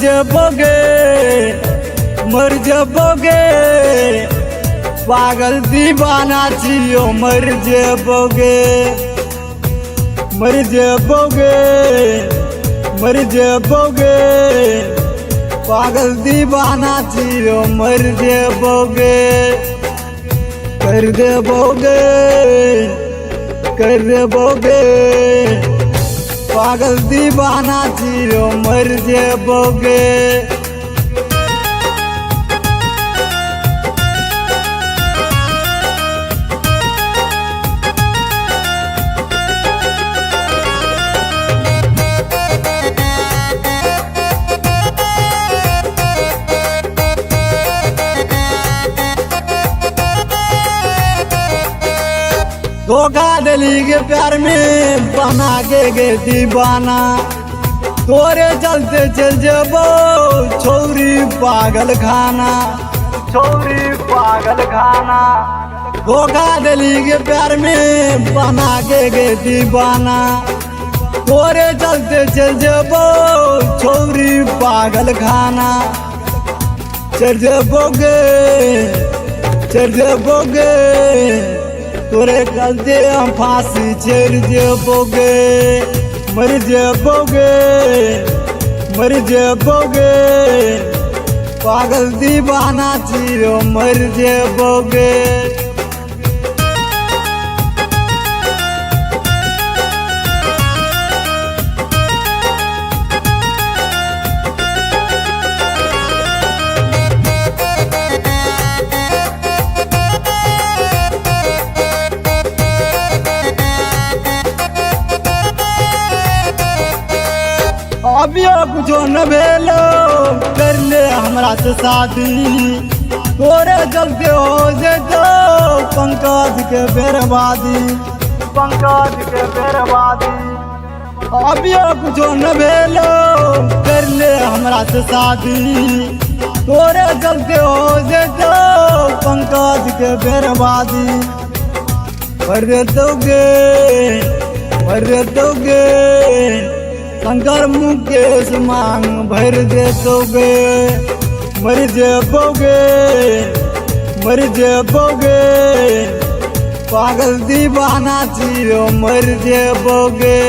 जाओगे, मर जाओगे, पागल दीवाना जियो मर जाओगे, मर जाओगे, मर जाओगे, पागल दीवाना जियो मर जाओगे, कर देबोगे, कर देबोगे, पागल दीवाना जियो मर जाओगे। धोखा डली के प्यार में बना के दीवाना, तोरे चलते चल जबो छोरी पागल खाना, छोरी पागल खाना। धोखा डली के प्यार में बना के दीवाना, तोरे चलते चल जबो छोरी पागल खाना। चल जबोगे, चल जबोगे, तोरे गलते हम फांसी चढ़ जाओगे, मर जाओगे, मर जाओगे, पागल दीवाना जियो मर जाओगे। अभी कुछ न भेलो कर ले हमरा से शादी, तोरे चलते हो जेतो पंकज के बर्बादी, पंकज के बर्बादी। अभी कुछ न भेलो कर ले हमरा से शादी, तोरे चलते हो जेतो पंकज के बर्बादी। मर दोगे, मर दोगे, शंकर मुकेश मांग भर दोगे, मर जाओगे, मर जाओगे, पागल दीवाना जियो मर जाओगे।